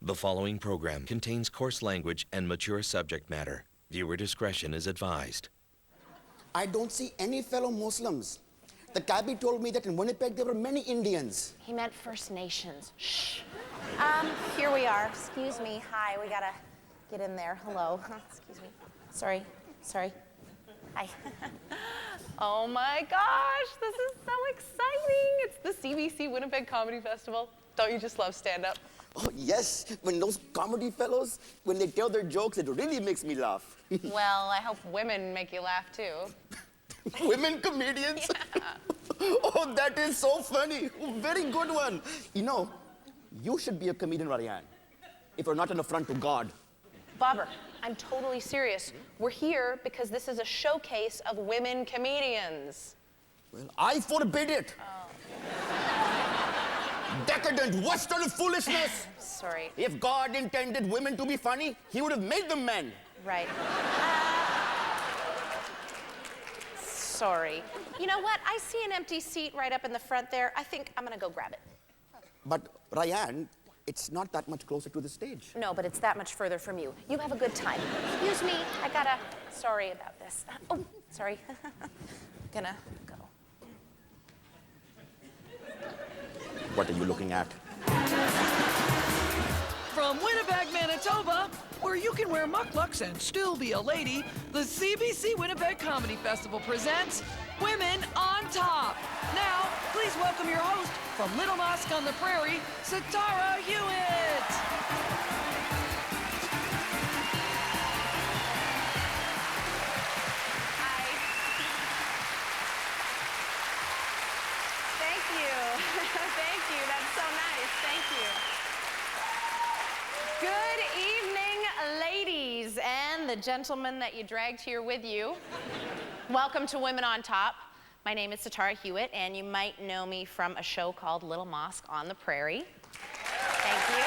The following program contains coarse language and mature subject matter. Viewer discretion is advised. I don't see any fellow Muslims. The cabbie told me that in Winnipeg there were many Indians. He meant First Nations. Shh. Here we are. Excuse me. Hi, we gotta get in there. Hello. Excuse me. Sorry. Hi. Oh my gosh, this is so exciting. It's the CBC Winnipeg Comedy Festival. Don't you just love stand-up? Oh, yes. When those comedy fellows, when they tell their jokes, it really makes me laugh. Well, I hope women make you laugh, too. Women comedians? Yeah. Oh, that is so funny. Very good one. You know, you should be a comedian, Ryan, if you're not an affront to God. Bobber, I'm totally serious. We're here because this is a showcase of women comedians. Well, I forbid it. Oh. Decadent Western foolishness. Sorry. If God intended women to be funny, he would have made them men. Right. Sorry. You know what? I see an empty seat right up in the front there. I think I'm gonna go grab it. But, Ryan, it's not that much closer to the stage. No, but it's that much further from you. You have a good time. Excuse me, I gotta... Sorry about this. Oh, sorry. Gonna go. What are you looking at? From Winnipeg, Manitoba, where you can wear mukluks and still be a lady, the CBC Winnipeg Comedy Festival presents Women on Top. Now, please welcome your host from Little Mosque on the Prairie, Satara Hewitt. Hi. Thank you. Thank you. That's so nice. Thank you. Good evening, ladies and the gentlemen that you dragged here with you. Welcome to Women on Top. My name is Satara Hewitt, and you might know me from a show called Little Mosque on the Prairie. Thank you.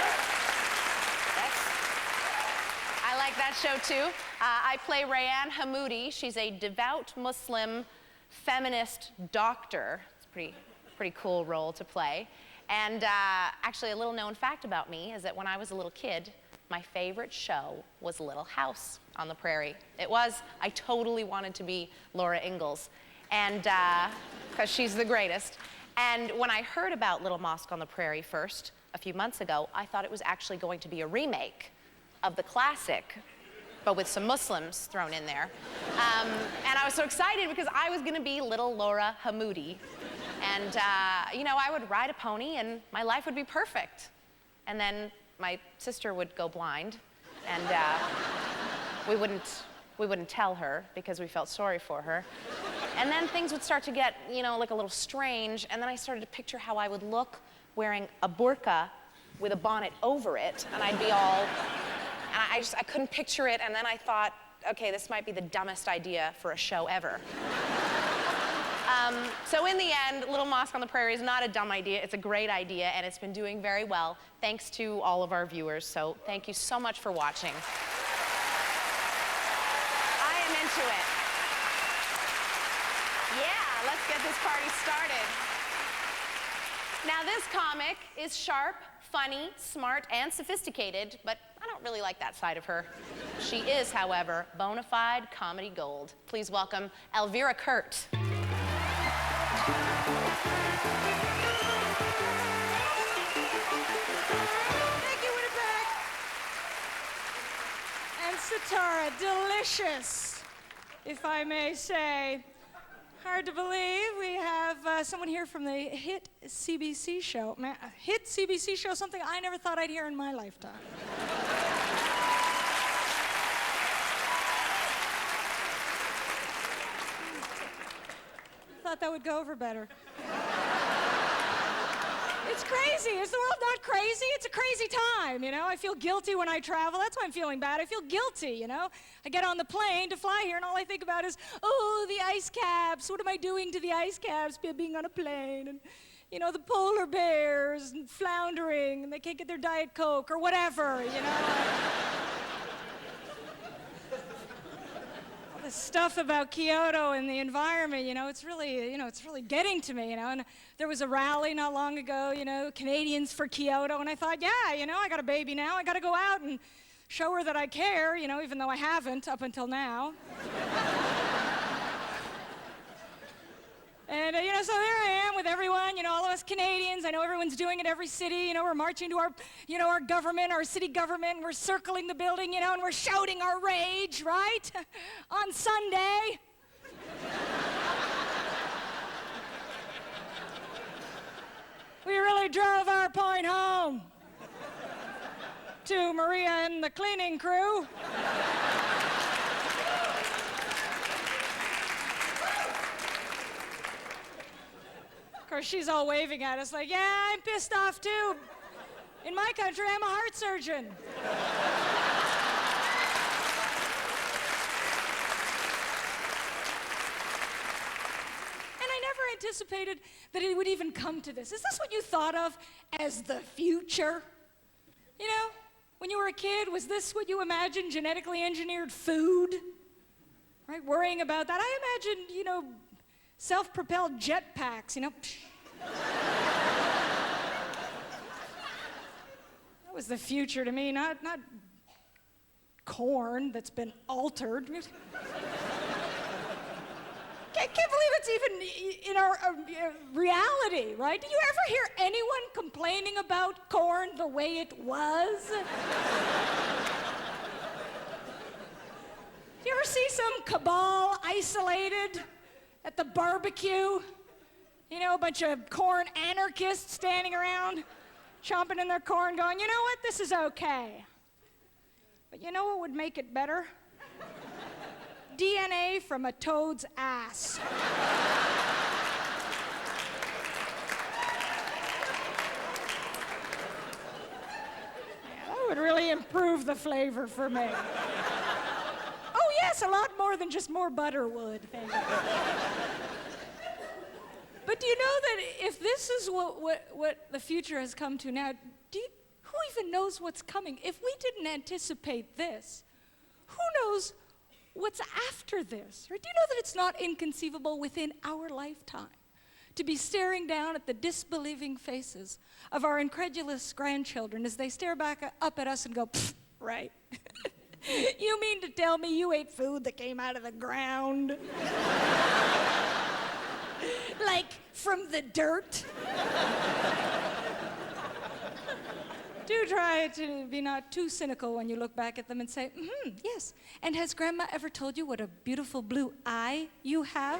I like that show, too. I play Rayanne Hamoudi. She's a devout Muslim feminist doctor. It's a pretty cool role to play. And actually, a little known fact about me is that when I was a little kid, my favorite show was Little House on the Prairie. It was. I totally wanted to be Laura Ingalls, and because she's the greatest. And when I heard about Little Mosque on the Prairie first, a few months ago, I thought it was actually going to be a remake of the classic, but with some Muslims thrown in there. And I was so excited because I was gonna be little Laura Hamoudi. And, you know, I would ride a pony and my life would be perfect. And then my sister would go blind, and we wouldn't tell her because we felt sorry for her. And then things would start to get, you know, like a little strange, and then I started to picture how I would look wearing a burqa with a bonnet over it, and I'd be all, and I couldn't picture it, and then I thought, okay, this might be the dumbest idea for a show ever. So in the end, Little Mosque on the Prairie is not a dumb idea. It's a great idea, and it's been doing very well, thanks to all of our viewers. So thank you so much for watching. I am into it. Yeah, let's get this party started. Now, this comic is sharp, funny, smart, and sophisticated, but I don't really like that side of her. She is, however, bona fide comedy gold. Please welcome Elvira Kurt. Thank you, Winnipeg. And Satara, delicious, if I may say. Hard to believe we have someone here from the hit CBC show. Man, a hit CBC show, something I never thought I'd hear in my lifetime. I thought that would go over better. It's crazy. Is the world not crazy? It's a crazy time, you know? I feel guilty when I travel. That's why I'm feeling bad. I feel guilty, you know? I get on the plane to fly here, and all I think about is, oh, the ice caps. What am I doing to the ice caps being on a plane? And, you know, the polar bears and floundering, and they can't get their Diet Coke or whatever, you know? All the stuff about Kyoto and the environment, it's really getting to me, And there was a rally not long ago, Canadians for Kyoto, and I thought, yeah, I got a baby now. I got to go out and show her that I care, even though I haven't up until now. And, so there I am with everyone, all of us Canadians. I know everyone's doing it every city. We're marching to our, our government, our city government, and we're circling the building, and we're shouting our rage, right? On Sunday. We really drove our point home to Maria and the cleaning crew. Of course, she's all waving at us like, yeah, I'm pissed off too. In my country, I'm a heart surgeon. And I never anticipated that it would even come to this. Is this what you thought of as the future? When you were a kid, was this what you imagined, genetically engineered food? Right, worrying about that. I imagined, self-propelled jetpacks, That was the future to me, not corn that's been altered. I can't believe it's even in our reality, right? Did you ever hear anyone complaining about corn the way it was? Did you ever see some cabal isolated at the barbecue? A bunch of corn anarchists standing around, chomping in their corn, going, you know what, this is okay. But you know what would make it better? DNA from a toad's ass. Yeah, that would really improve the flavor for me. Oh yes, a lot more than just more butter would. Thank you. But do you know that if this is what the future has come to now, who even knows what's coming? If we didn't anticipate this, who knows what's after this? Right? Do you know that it's not inconceivable within our lifetime to be staring down at the disbelieving faces of our incredulous grandchildren as they stare back up at us and go, right? You mean to tell me you ate food that came out of the ground? Like from the dirt? Do try to be not too cynical when you look back at them and say, yes. And has Grandma ever told you what a beautiful blue eye you have?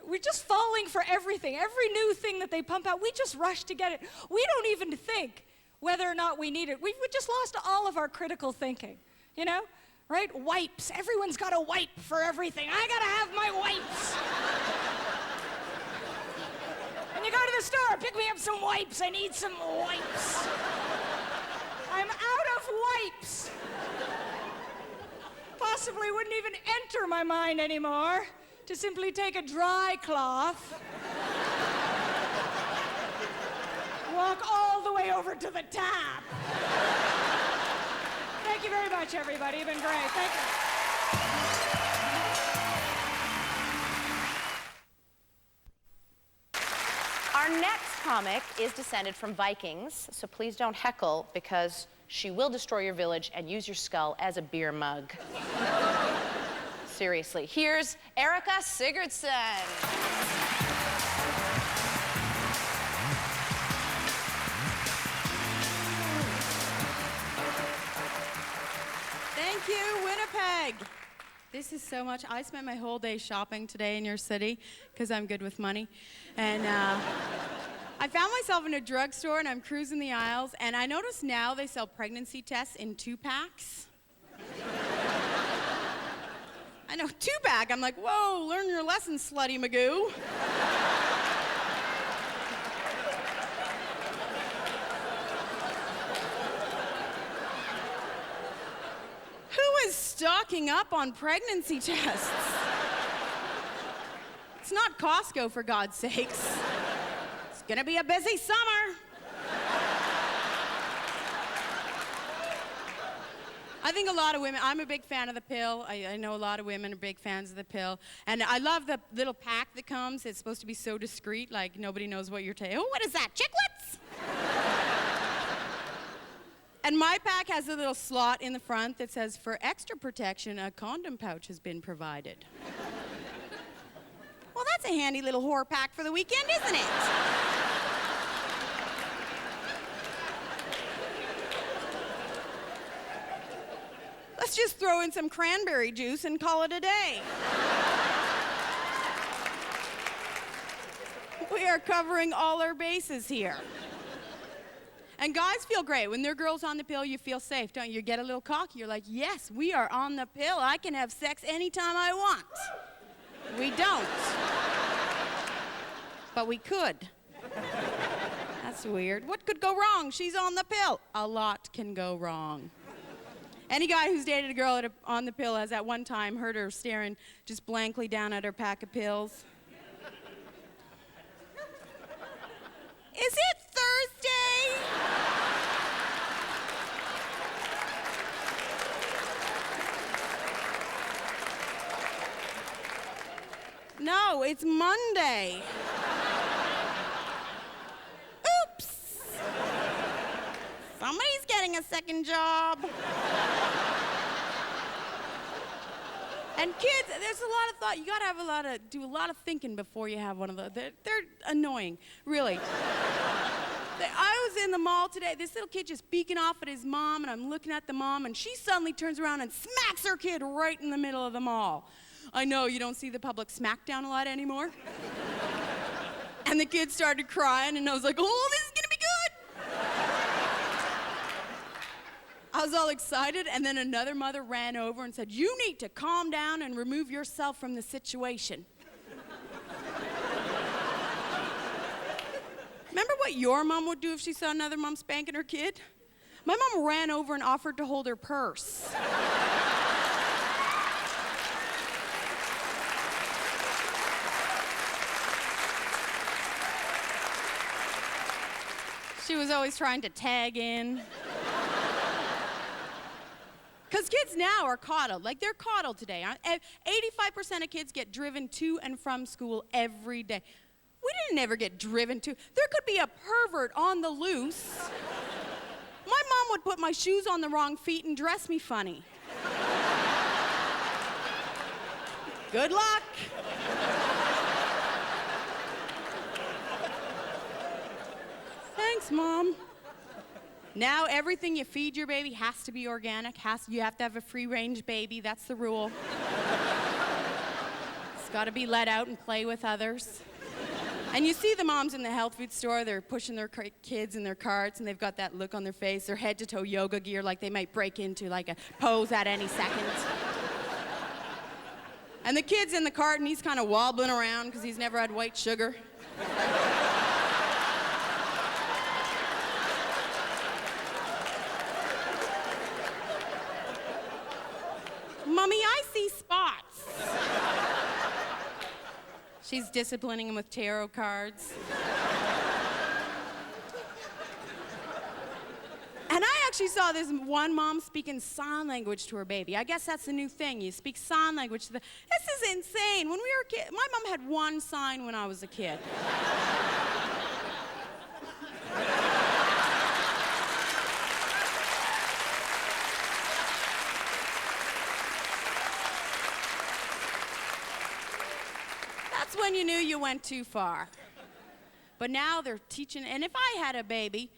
We're just falling for everything. Every new thing that they pump out, we just rush to get it. We don't even think whether or not we need it. We just lost all of our critical thinking, right? Wipes. Everyone's got a wipe for everything. I gotta have my wipes. And you go to the store, pick me up some wipes. I need some wipes. I'm out of wipes. Possibly wouldn't even enter my mind anymore to simply take a dry cloth, walk all the way over to the tap. Thank you very much, everybody. You've been great. Thank you. Our next comic is descended from Vikings, so please don't heckle because she will destroy your village and use your skull as a beer mug. Seriously, here's Erica Sigurdsson. Thank you, Winnipeg. This is so much. I spent my whole day shopping today in your city because I'm good with money. And I found myself in a drugstore and I'm cruising the aisles and I notice now they sell pregnancy tests in 2-packs. I know, 2-pack. I'm like, whoa, learn your lesson, slutty Magoo. Who is stocking up on pregnancy tests. It's not Costco, for God's sakes. It's gonna be a busy summer. I think a lot of women, I'm a big fan of the pill. I know a lot of women are big fans of the pill. And I love the little pack that comes. It's supposed to be so discreet, like nobody knows what you're taking. Oh, what is that, chiclets? And my pack has a little slot in the front that says, for extra protection, a condom pouch has been provided. Well, that's a handy little whore pack for the weekend, isn't it? Let's just throw in some cranberry juice and call it a day. We are covering all our bases here. And guys feel great. When their girl's on the pill, you feel safe, don't you? You get a little cocky. You're like, yes, we are on the pill. I can have sex anytime I want. We don't. But we could. That's weird. What could go wrong? She's on the pill. A lot can go wrong. Any guy who's dated a girl on the pill has at one time heard her staring just blankly down at her pack of pills. Is it Thursday? No, it's Monday. Oops. Somebody's getting a second job. And kids, there's a lot of thought. You gotta have do a lot of thinking before you have one of those. They're annoying, really. I was in the mall today. This little kid just beaking off at his mom, and I'm looking at the mom, and she suddenly turns around and smacks her kid right in the middle of the mall. I know you don't see the public smackdown a lot anymore. And the kid started crying, and I was like, oh, this is gonna be good. I was all excited, and then another mother ran over and said, you need to calm down and remove yourself from the situation. Remember what your mom would do if she saw another mom spanking her kid? My mom ran over and offered to hold her purse. She was always trying to tag in. Because kids now are coddled. Like, they're coddled today. 85% of kids get driven to and from school every day. We didn't ever get driven to. There could be a pervert on the loose. My mom would put my shoes on the wrong feet and dress me funny. Good luck. Thanks, Mom. Now everything you feed your baby has to be organic. You have to have a free-range baby. That's the rule. It's got to be let out and play with others. And you see the moms in the health food store, they're pushing their kids in their carts, and they've got that look on their face, their head-to-toe yoga gear, like they might break into like a pose at any second. And the kid's in the cart, and he's kind of wobbling around because he's never had white sugar. Mommy, I see spots. She's disciplining him with tarot cards. And I actually saw this one mom speaking sign language to her baby. I guess that's the new thing. You speak sign language to the... This is insane. When we were kids, my mom had one sign when I was a kid. When you knew you went too far. But now they're teaching, and if I had a baby,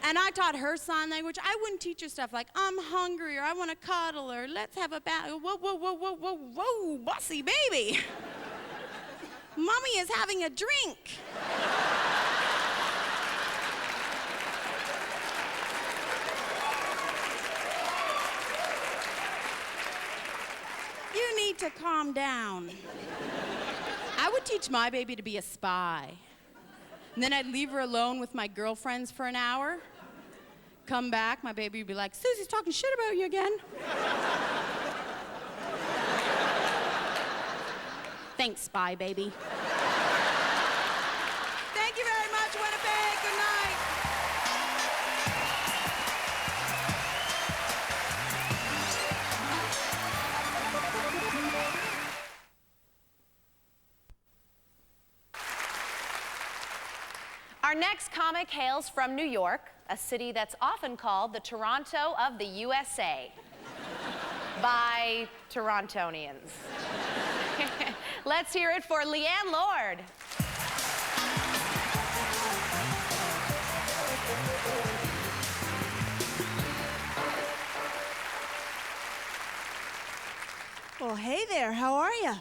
and I taught her sign language, I wouldn't teach her stuff like, I'm hungry, or I want to cuddle, or let's have a bath. Whoa, whoa, whoa, whoa, whoa, whoa, bossy baby. Mommy is having a drink. You need to calm down. I would teach my baby to be a spy. And then I'd leave her alone with my girlfriends for an hour. Come back, my baby would be like, Susie's talking shit about you again. Thanks, bye, baby. Thank you very much, Winnipeg. Good night. Our next comic hails from New York, a city that's often called the Toronto of the USA by Torontonians. Let's hear it for Leanne Lord. Well, hey there, how are you?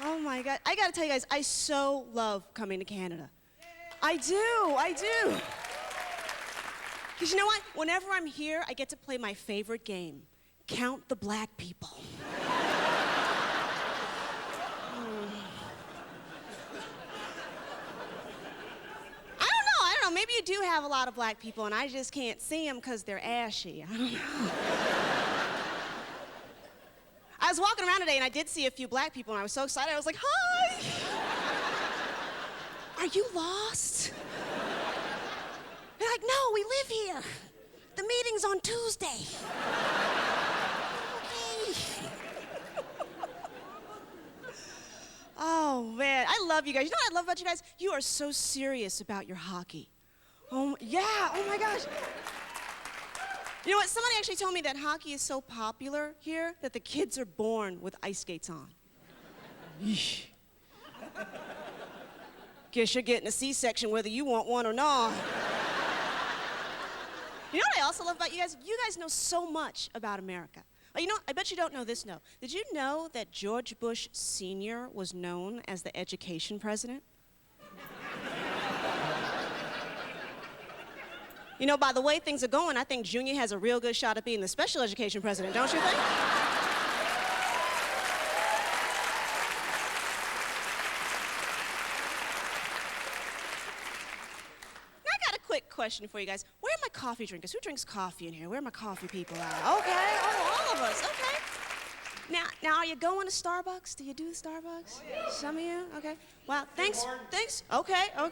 Oh my God, I gotta tell you guys, I so love coming to Canada. I do. Because you know what? Whenever I'm here, I get to play my favorite game, Count the Black People. I don't know, maybe you do have a lot of black people and I just can't see them because they're ashy. I don't know. I was walking around today and I did see a few black people and I was so excited. I was like, hi! Are you lost? They're like, no, we live here. The meeting's on Tuesday. Okay. Oh, man, I love you guys. You know what I love about you guys? You are so serious about your hockey. Oh, yeah, oh my gosh. You know what? Somebody actually told me that hockey is so popular here that the kids are born with ice skates on. Yeesh. Guess you're getting a C-section whether you want one or not. You know what I also love about you guys? You guys know so much about America. You know, I bet you don't know this, no. Did you know that George Bush Sr. was known as the education president? You know, by the way things are going, I think Junior has a real good shot at being the special education president, don't you think? Now, I got a quick question for you guys. Where are my coffee drinkers? Who drinks coffee in here? Where are my coffee people at? Okay, oh, all of us, okay. Now, are you going to Starbucks? Do you do Starbucks? Oh, yeah. Some of you? Okay. Wow, thanks. Okay, all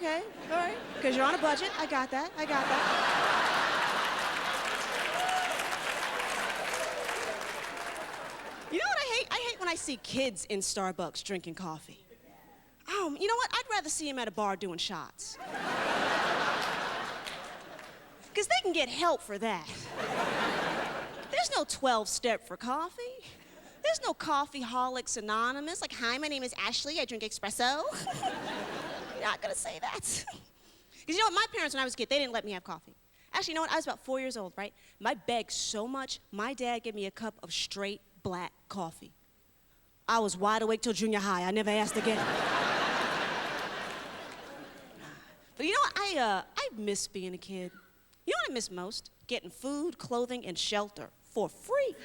right. Because you're on a budget. I got that. You know what I hate? I hate when I see kids in Starbucks drinking coffee. You know what? I'd rather see them at a bar doing shots. Because they can get help for that. There's no 12-step for coffee. There's no Coffeeholics Anonymous, like, hi, my name is Ashley, I drink espresso. You're not gonna say that. Because you know what, my parents, when I was a kid, they didn't let me have coffee. Actually, you know what, I was about 4 years old, right? And I begged so much, my dad gave me a cup of straight black coffee. I was wide awake till junior high, I never asked again. But you know what, I miss being a kid. You know what I miss most? Getting food, clothing, and shelter for free.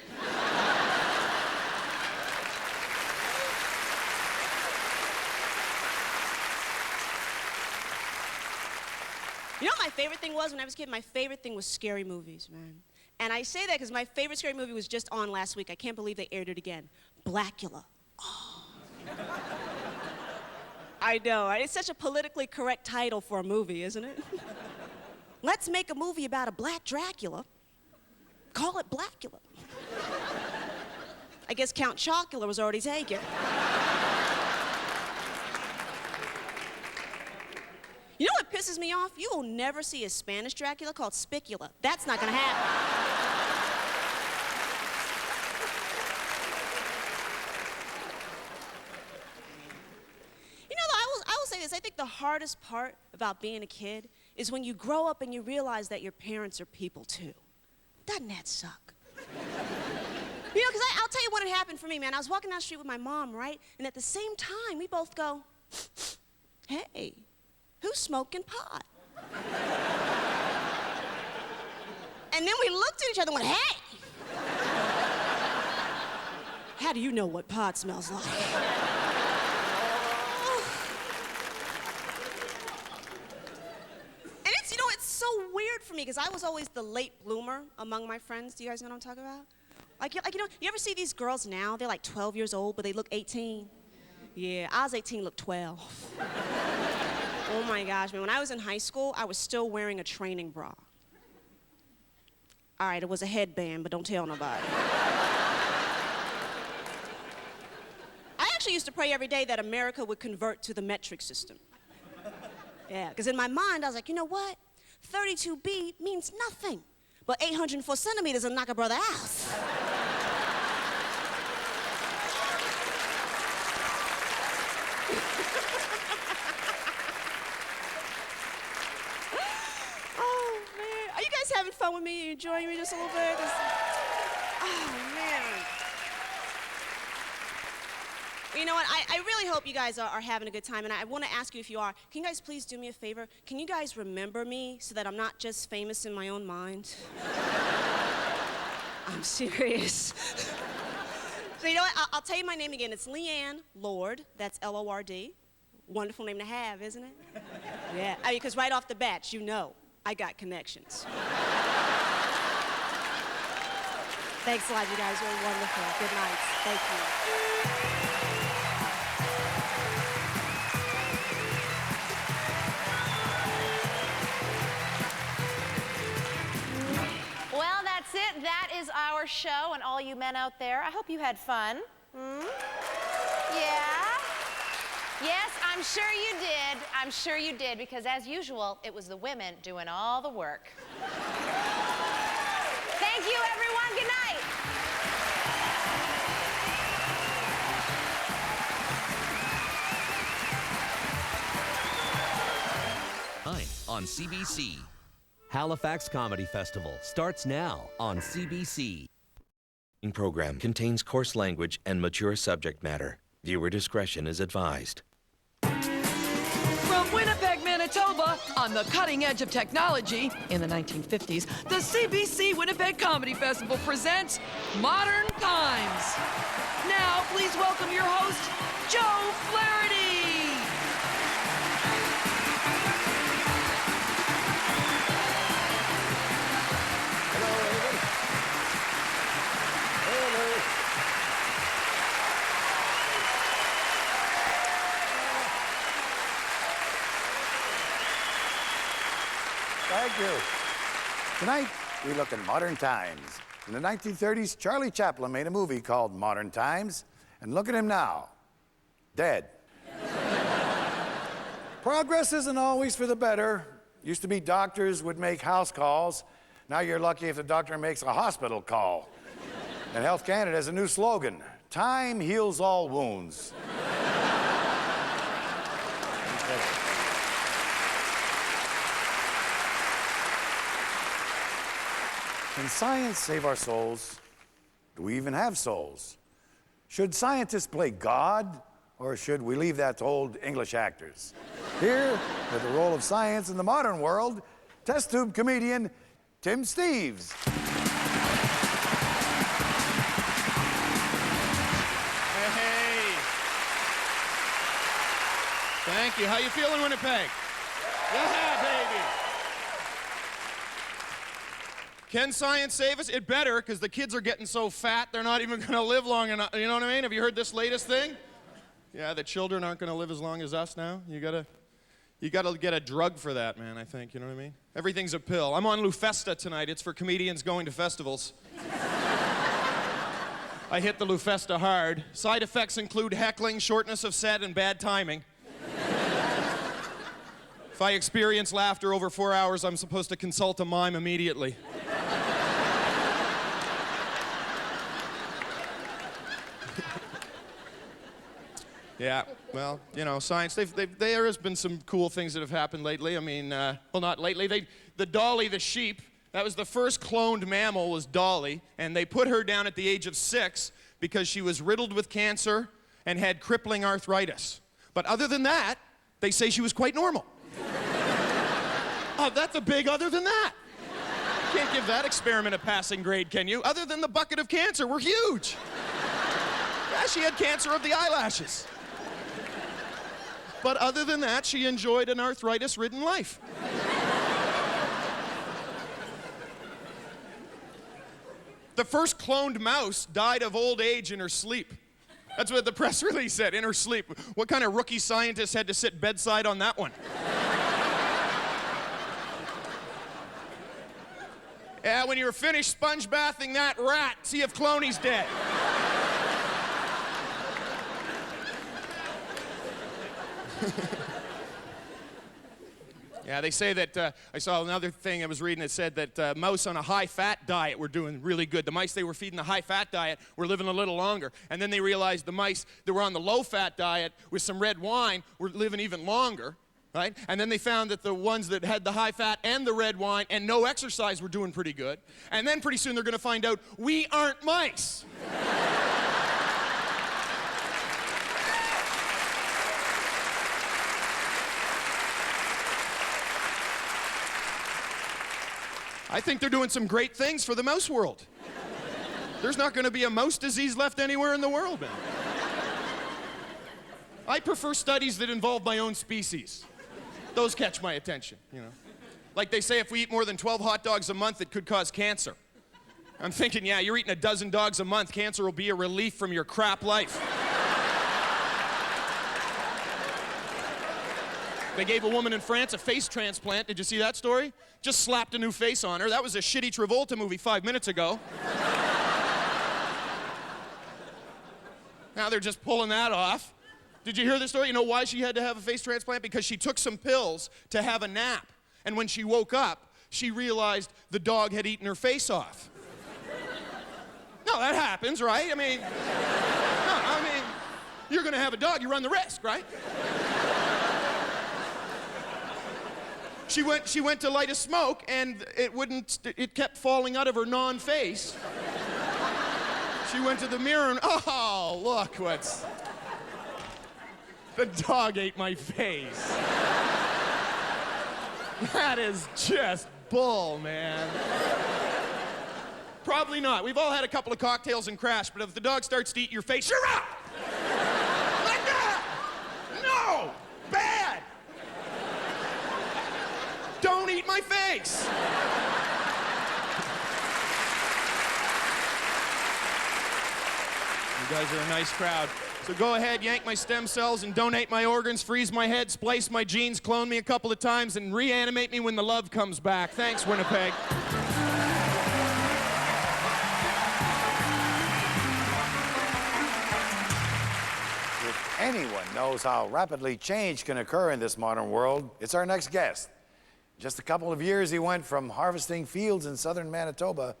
You know what my favorite thing was when I was a kid? My favorite thing was scary movies, man. And I say that because my favorite scary movie was just on last week. I can't believe they aired it again. Blackula. Oh. I know, right? It's such a politically correct title for a movie, isn't it? Let's make a movie about a black Dracula. Call it Blackula. I guess Count Chocula was already taken. You know what pisses me off? You will never see a Spanish Dracula called Spicula. That's not gonna happen. You know, though, I will say this. I think the hardest part about being a kid is when you grow up and you realize that your parents are people too. Doesn't that suck? You know, because I'll tell you when it happened for me, man. I was walking down the street with my mom, right? And at the same time, we both go, hey, who's smoking pot? And then we looked at each other and went, hey! How do you know what pot smells like? And because I was always the late bloomer among my friends. Do you guys know what I'm talking about? You ever see these girls now? They're like 12 years old, but they look 18. Yeah, I was 18, looked 12. Oh my gosh, man. When I was in high school, I was still wearing a training bra. All right, it was a headband, but don't tell nobody. I actually used to pray every day that America would convert to the metric system. Yeah, because in my mind, I was like, you know what? 32B means nothing, but 804 centimeters will knock a brother out. Oh, man. Are you guys having fun with me? Are you enjoying me just a little bit? Oh, man. You know what? I really hope you guys are having a good time, and I want to ask you if you are. Can you guys please do me a favor? Can you guys remember me so that I'm not just famous in my own mind? I'm serious. So you know what? I'll tell you my name again. It's Leanne Lord. That's L-O-R-D. Wonderful name to have, isn't it? Yeah. I mean, because right off the bat, you know I got connections. Thanks a lot, you guys. You're wonderful. Good night. Thank you. Well, that's it. That is our show, and all you men out there, I hope you had fun. Yeah? Yes, I'm sure you did. I'm sure you did, because as usual, it was the women doing all the work. Thank you, everyone. Good night. On CBC. Halifax Comedy Festival starts now on CBC. Program contains coarse language and mature subject matter. Viewer discretion is advised. From Winnipeg, Manitoba, on the cutting edge of technology in the 1950s, the CBC Winnipeg Comedy Festival presents Modern Times. Now, please welcome your host, Joe Flaherty. Thank you. Tonight, we look at modern times. In the 1930s, Charlie Chaplin made a movie called Modern Times, and look at him now, dead. Progress isn't always for the better. Used to be doctors would make house calls. Now you're lucky if the doctor makes a hospital call. And Health Canada has a new slogan, time heals all wounds. Can science save our souls? Do we even have souls? Should scientists play God, or should we leave that to old English actors? Here, with the role of science in the modern world, test tube comedian Tim Steeves. Hey. Thank you. How you feeling, Winnipeg? Yeah, baby. Can science save us? It better, because the kids are getting so fat, they're not even going to live long enough. You know what I mean? Have you heard this latest thing? Yeah, the children aren't going to live as long as us now. You gotta get a drug for that, man, I think. You know what I mean? Everything's a pill. I'm on Lufesta tonight. It's for comedians going to festivals. I hit the Lufesta hard. Side effects include heckling, shortness of set, and bad timing. If I experience laughter over 4 hours, I'm supposed to consult a mime immediately. Yeah, well, you know, science, there has been some cool things that have happened lately. I mean, well, not lately. The Dolly the sheep, that was the first cloned mammal, was Dolly, and they put her down at the age of 6 because she was riddled with cancer and had crippling arthritis. But other than that, they say she was quite normal. Oh, that's a big other than that. Can't give that experiment a passing grade, can you? Other than the bucket of cancer, we're huge. Yeah, she had cancer of the eyelashes. But other than that, she enjoyed an arthritis-ridden life. The first cloned mouse died of old age in her sleep. That's what the press release said, in her sleep. What kind of rookie scientist had to sit bedside on that one? Yeah, when you were finished sponge bathing that rat, see if Cloney's dead. Yeah, they say that, I saw another thing I was reading that said that mouse on a high-fat diet were doing really good. The mice they were feeding the high-fat diet were living a little longer. And then they realized the mice that were on the low-fat diet with some red wine were living even longer, right? And then they found that the ones that had the high-fat and the red wine and no exercise were doing pretty good. And then pretty soon they're going to find out we aren't mice. I think they're doing some great things for the mouse world. There's not going to be a mouse disease left anywhere in the world, man. I prefer studies that involve my own species. Those catch my attention, you know. Like they say if we eat more than 12 hot dogs a month, it could cause cancer. I'm thinking, yeah, you're eating a dozen dogs a month, cancer will be a relief from your crap life. They gave a woman in France a face transplant. Did you see that story? Just slapped a new face on her. That was a shitty Travolta movie 5 minutes ago. Now they're just pulling that off. Did you hear the story? You know why she had to have a face transplant? Because she took some pills to have a nap. And when she woke up, she realized the dog had eaten her face off. No, that happens, right? I mean, you're gonna have a dog, you run the risk, right? She went to light a smoke, and it kept falling out of her non-face. She went to the mirror and, oh, look what's... The dog ate my face. That is just bull, man. Probably not. We've all had a couple of cocktails and crashed, but if the dog starts to eat your face, you're out! Like that! No! Bad! Don't eat my face! You guys are a nice crowd. So go ahead, yank my stem cells and donate my organs, freeze my head, splice my genes, clone me a couple of times, and reanimate me when the love comes back. Thanks, Winnipeg. If anyone knows how rapidly change can occur in this modern world, it's our next guest. In just a couple of years, he went from harvesting fields in southern Manitoba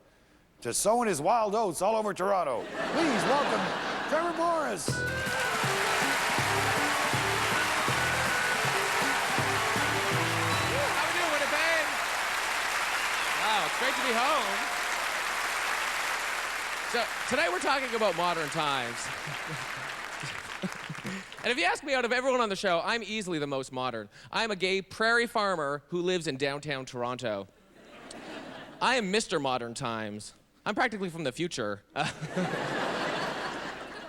to sowing his wild oats all over Toronto. Please welcome Trevor Morris. How we doing, Winnipeg? Wow, it's great to be home. So today we're talking about modern times. And if you ask me, out of everyone on the show, I'm easily the most modern. I'm a gay prairie farmer who lives in downtown Toronto. I am Mr. Modern Times. I'm practically from the future.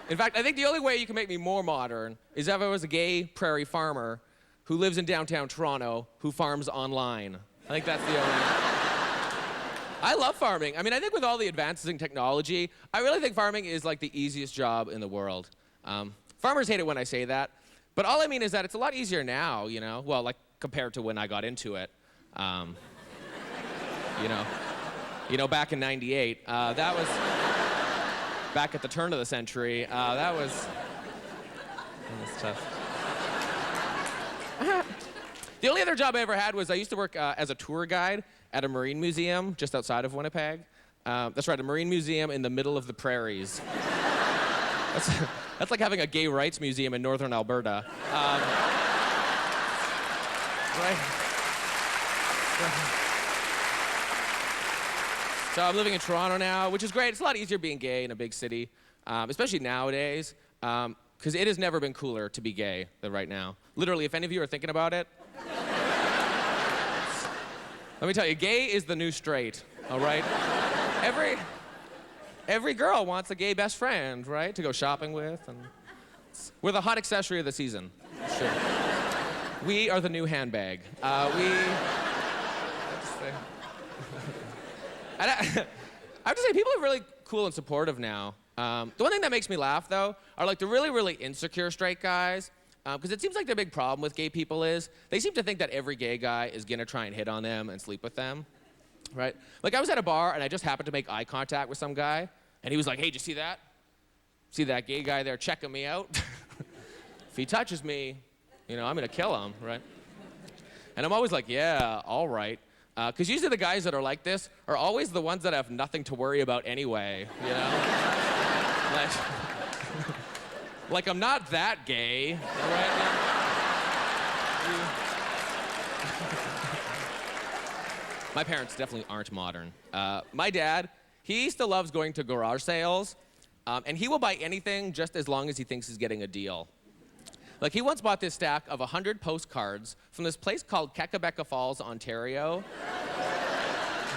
In fact, I think the only way you can make me more modern is if I was a gay prairie farmer who lives in downtown Toronto who farms online. I think that's the only... I love farming. I mean, I think with all the advances in technology, I really think farming is like the easiest job in the world. Farmers hate it when I say that, but all I mean is that it's a lot easier now, you know? Well, like, compared to when I got into it. You know, back in '98, that was... Back at the turn of the century, that was tough. The only other job I ever had was I used to work as a tour guide at a marine museum just outside of Winnipeg. That's right, a marine museum in the middle of the prairies. That's like having a gay rights museum in northern Alberta. Right? So I'm living in Toronto now, which is great. It's a lot easier being gay in a big city, especially nowadays, because it has never been cooler to be gay than right now. Literally, if any of you are thinking about it, let me tell you, gay is the new straight, all right? Every girl wants a gay best friend, right, to go shopping with, and we're the hot accessory of the season. Sure. We are the new handbag. And I have to say, people have really cool and supportive now. The one thing that makes me laugh, though, are like the really, really insecure straight guys. Because it seems like the big problem with gay people is they seem to think that every gay guy is gonna try and hit on them and sleep with them, right? Like I was at a bar and I just happened to make eye contact with some guy, and he was like, "Hey, did you see that? See that gay guy there checking me out? If he touches me, you know, I'm gonna kill him, right?" And I'm always like, "Yeah, all right." Because usually the guys that are like this are always the ones that have nothing to worry about anyway, you know? Like, I'm not that gay, right? My parents definitely aren't modern. My dad, he still loves going to garage sales, and he will buy anything just as long as he thinks he's getting a deal. Like, he once bought this stack of 100 postcards from this place called Kakabeka Falls, Ontario,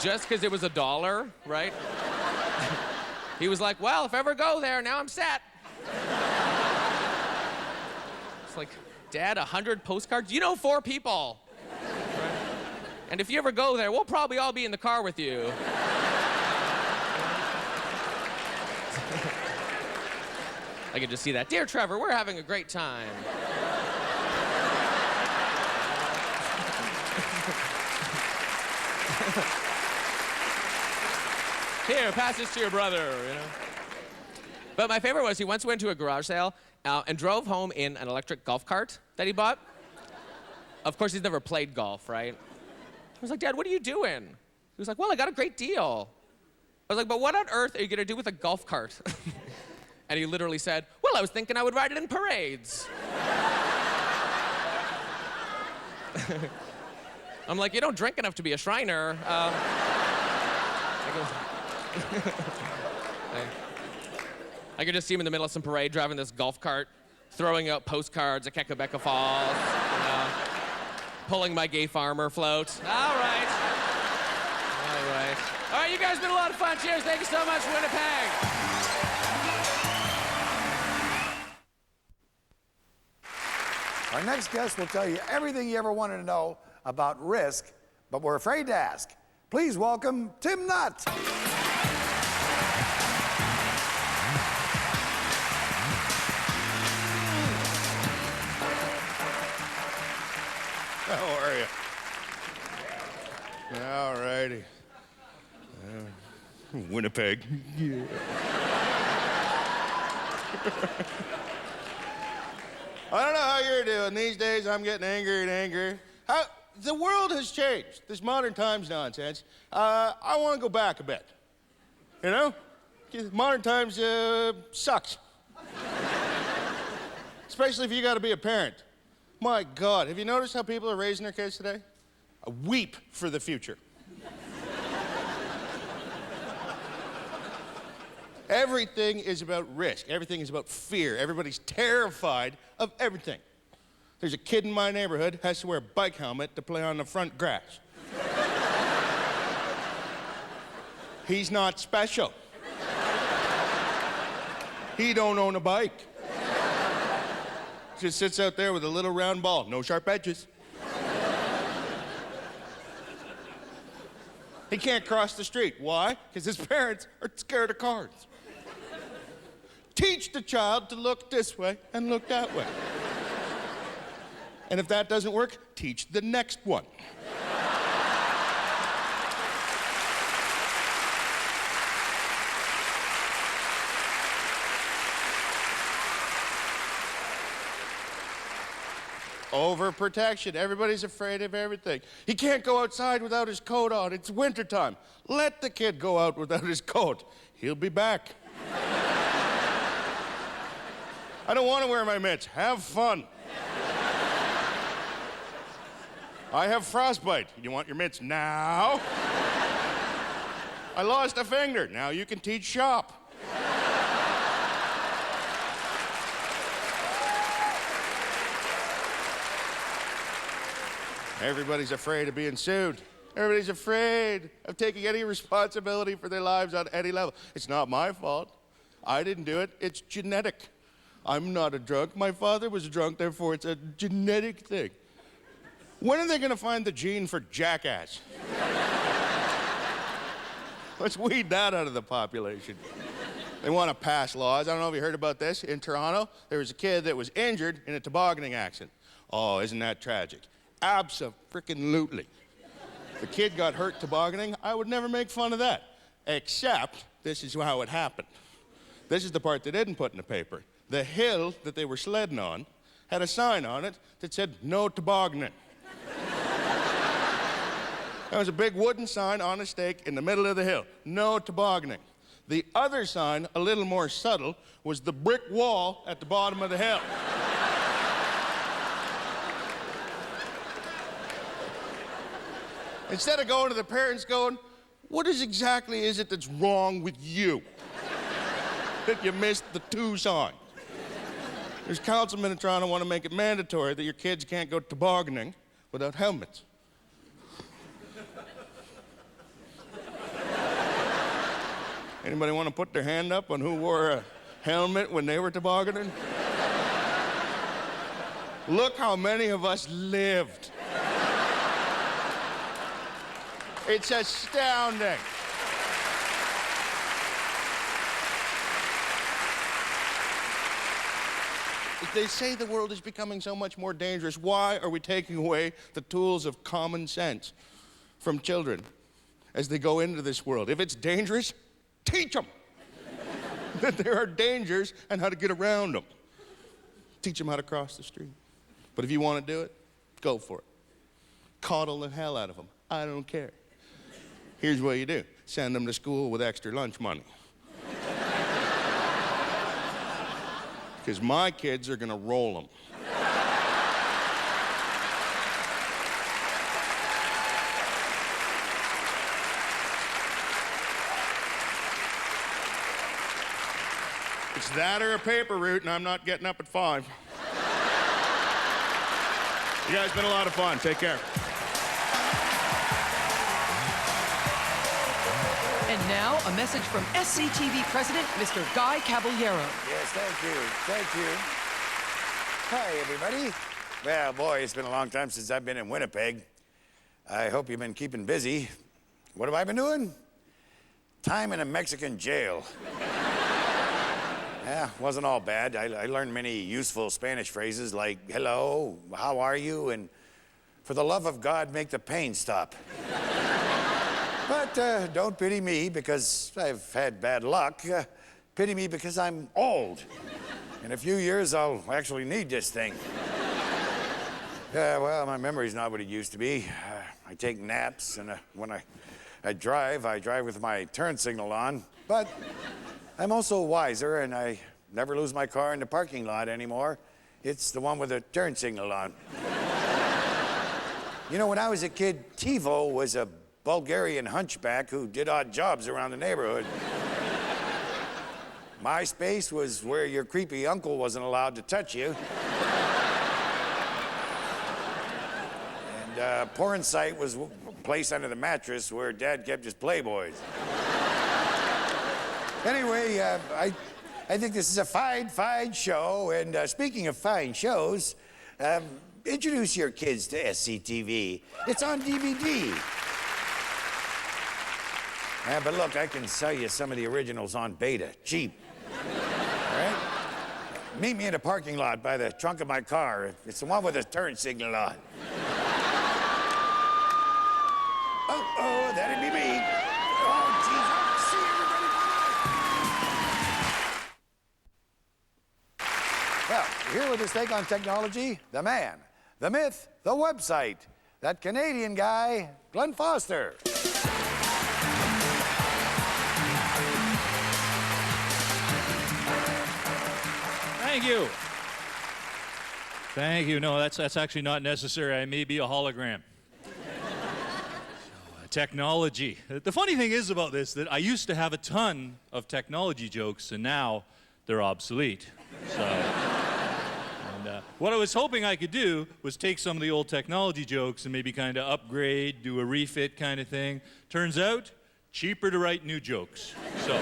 just because it was $1, right? He was like, "Well, if I ever go there, now I'm set." It's like, "Dad, 100 postcards? You know 4 people. Right? And if you ever go there, we'll probably all be in the car with you." I can just see that. "Dear Trevor, we're having a great time." "Here, pass this to your brother," you know. But my favorite was he once went to a garage sale and drove home in an electric golf cart that he bought. Of course, he's never played golf, right? I was like, "Dad, what are you doing?" He was like, "Well, I got a great deal." I was like, "But what on earth are you gonna do with a golf cart?" And he literally said, "Well, I was thinking I would ride it in parades." I'm like, "You don't drink enough to be a Shriner." I could just see him in the middle of some parade driving this golf cart, throwing out postcards at Kakabeka Falls, you know, pulling my gay farmer float. All right. All right. All right, you guys have been a lot of fun. Cheers. Thank you so much, Winnipeg. Our next guest will tell you everything you ever wanted to know about risk, but we're afraid to ask. Please welcome Tim Nutt. How are you? All righty. Winnipeg. Yeah. I don't know how you're doing. These days, I'm getting angrier and angrier. The world has changed. This modern times nonsense. I want to go back a bit. You know? Modern times sucks. Especially if you got to be a parent. My God, have you noticed how people are raising their kids today? I weep for the future. Everything is about risk. Everything is about fear. Everybody's terrified of everything. There's a kid in my neighborhood has to wear a bike helmet to play on the front grass. He's not special. He don't own a bike. Just sits out there with a little round ball, no sharp edges. He can't cross the street. Why? Because his parents are scared of cars. Teach the child to look this way and look that way. And if that doesn't work, teach the next one. Overprotection. Everybody's afraid of everything. He can't go outside without his coat on. It's wintertime. Let the kid go out without his coat. He'll be back. I don't want to wear my mitts. Have fun. I have frostbite. You want your mitts now? I lost a finger. Now you can teach shop. Everybody's afraid of being sued. Everybody's afraid of taking any responsibility for their lives on any level. It's not my fault. I didn't do it. It's genetic. I'm not a drunk. My father was a drunk, therefore it's a genetic thing. When are they going to find the gene for jackass? Let's weed that out of the population. They want to pass laws. I don't know if you heard about this. In Toronto, there was a kid that was injured in a tobogganing accident. Oh, isn't that tragic? Abso-freaking-lutely. The kid got hurt tobogganing. I would never make fun of that. Except, this is how it happened. This is the part they didn't put in the paper. The hill that they were sledding on had a sign on it that said, "No tobogganing." There was a big wooden sign on a stake in the middle of the hill. No tobogganing. The other sign, a little more subtle, was the brick wall at the bottom of the hill. Instead of going to the parents going, what exactly is it that's wrong with you? That you missed the two signs. There's councilmen in Toronto want to make it mandatory that your kids can't go tobogganing without helmets. Anybody want to put their hand up on who wore a helmet when they were tobogganing? Look how many of us lived. It's astounding. They say the world is becoming so much more dangerous. Why are we taking away the tools of common sense from children as they go into this world? If it's dangerous, teach them that there are dangers and how to get around them. Teach them how to cross the street. But if you want to do it, go for it. Coddle the hell out of them. I don't care. Here's what you do. Send them to school with extra lunch money. Because my kids are going to roll them. It's that or a paper route, and I'm not getting up at 5. You guys been a lot of fun. Take care. And now, a message from Sctv President, Mr. Guy Caballero. Yes, thank you. Thank you. Hi, everybody. Well, boy, it's been a long time since I've been in Winnipeg. I hope you've been keeping busy. What have I been doing? Time in a Mexican jail. Yeah, wasn't all bad. I learned many useful Spanish phrases like, hello, how are you? And for the love of God, make the pain stop. But don't pity me because I've had bad luck. Pity me because I'm old. In a few years, I'll actually need this thing. Well, my memory's not what it used to be. I take naps, and when I drive with my turn signal on. But I'm also wiser, and I never lose my car in the parking lot anymore. It's the one with the turn signal on. You know, when I was a kid, TiVo was a Bulgarian hunchback who did odd jobs around the neighborhood. MySpace was where your creepy uncle wasn't allowed to touch you. And porn site was a place under the mattress where Dad kept his Playboys. Anyway, I think this is a fine show. And speaking of fine shows, introduce your kids to SCTV. It's on DVD. Yeah, but look, I can sell you some of the originals on beta, cheap. All right? Meet me in a parking lot by the trunk of my car. It's the one with the turn signal on. Oh, that'd be me. Oh, geez, see everybody. Well, here with his take on technology, the man, the myth, the website, that Canadian guy, Glenn Foster. Thank you. Thank you. No, that's actually not necessary. I may be a hologram. Technology. The funny thing is about this that I used to have a ton of technology jokes, and now they're obsolete. So, what I was hoping I could do was take some of the old technology jokes and maybe kind of upgrade, do a refit kind of thing. Turns out, cheaper to write new jokes. So.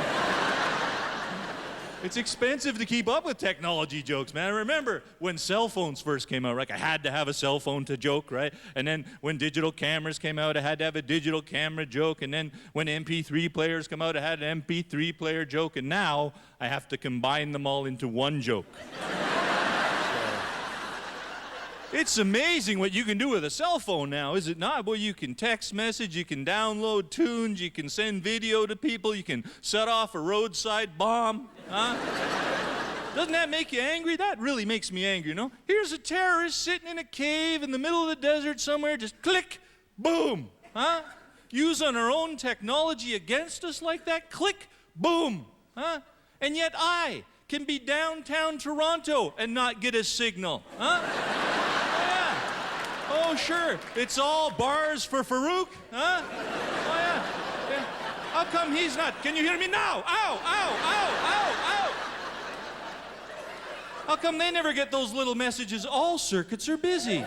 It's expensive to keep up with technology jokes, man. I remember when cell phones first came out, right? I had to have a cell phone to joke, right? And then when digital cameras came out, I had to have a digital camera joke. And then when MP3 players come out, I had an MP3 player joke. And now I have to combine them all into one joke. It's amazing what you can do with a cell phone now, is it not? Well, you can text message, you can download tunes, you can send video to people, you can set off a roadside bomb, huh? Doesn't that make you angry? That really makes me angry, you know? Here's a terrorist sitting in a cave in the middle of the desert somewhere, just click, boom, huh? Using our own technology against us like that, click, boom, huh? And yet I can be downtown Toronto and not get a signal, huh? Oh, sure. It's all bars for Farouk, huh? Oh, yeah. Yeah. How come he's not? Can you hear me now? Ow, ow, ow, ow, ow. How come they never get those little messages? All circuits are busy.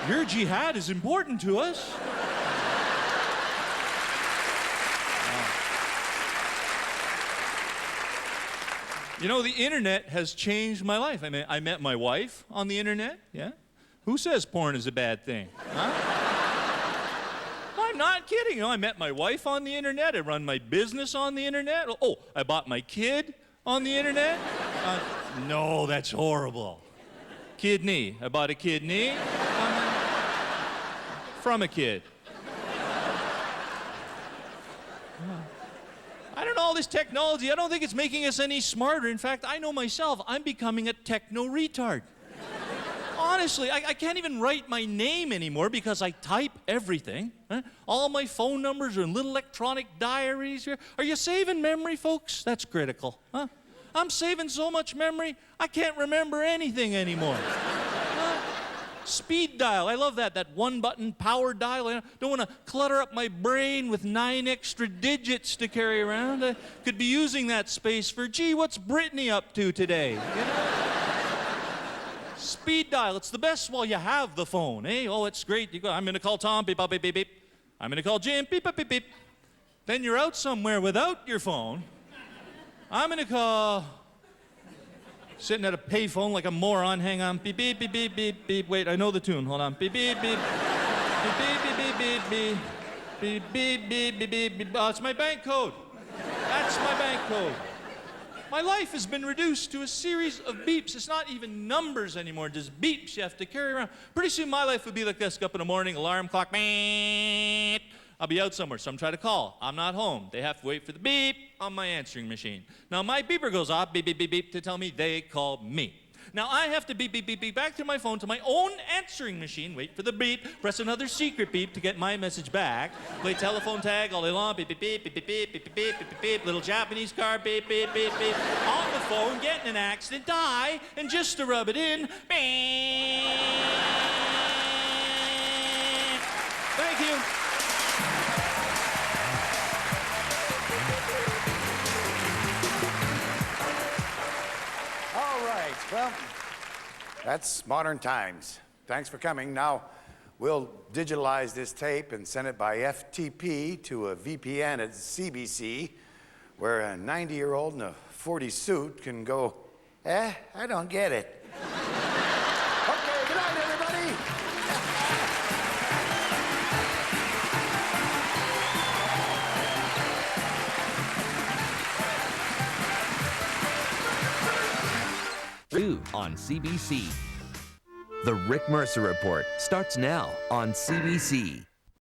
Your jihad is important to us. You know, the internet has changed my life. I mean, I met my wife on the internet, yeah? Who says porn is a bad thing? Huh? I'm not kidding. You know, I met my wife on the internet. I run my business on the internet. Oh, I bought my kid on the internet. No, that's horrible. Kidney. I bought a kidney from a kid. I don't know, all this technology, I don't think it's making us any smarter. In fact, I know myself, I'm becoming a techno-retard. Honestly, I can't even write my name anymore because I type everything. Huh? All my phone numbers are in little electronic diaries here. Are you saving memory, folks? That's critical. Huh? I'm saving so much memory, I can't remember anything anymore. Speed dial, I love that one-button power dial. I don't want to clutter up my brain with 9 extra digits to carry around. I could be using that space for, gee, what's Brittany up to today? You know? Speed dial, it's the best while you have the phone, eh? Oh, it's great. You go, I'm going to call Tom, beep, beep, beep, beep, beep. I'm going to call Jim, beep, beep, beep, beep. Then you're out somewhere without your phone. I'm going to call... Sitting at a payphone like a moron. Hang on. Beep, beep, beep, beep, beep, beep. Wait, I know the tune. Hold on. Beep, beep, beep. Beep, beep, beep, beep, beep, beep. Beep, beep, beep, beep, beep, beep. Oh, it's my bank code. That's my bank code. My life has been reduced to a series of beeps. It's not even numbers anymore, just beeps you have to carry around. Pretty soon my life would be like this. Up in the morning, alarm clock, beep. I'll be out somewhere, some try to call. I'm not home. They have to wait for the beep on my answering machine. Now my beeper goes off, beep, beep, beep, beep, to tell me they called me. Now I have to beep, beep, beep, beep, back to my phone, to my own answering machine, wait for the beep, press another secret beep to get my message back, play telephone tag all day long, beep, beep, beep, beep, beep, beep, beep, beep, beep, beep, beep, little Japanese car, beep, beep, beep, beep, on the phone, get in an accident, die, and just to rub it in, beep. Thank you. Well, that's modern times. Thanks for coming. Now, we'll digitalize this tape and send it by FTP to a VPN at CBC, where a 90-year-old in a 40 suit can go, I don't get it. Okay, good night, everybody. On CBC. The Rick Mercer Report starts now on CBC.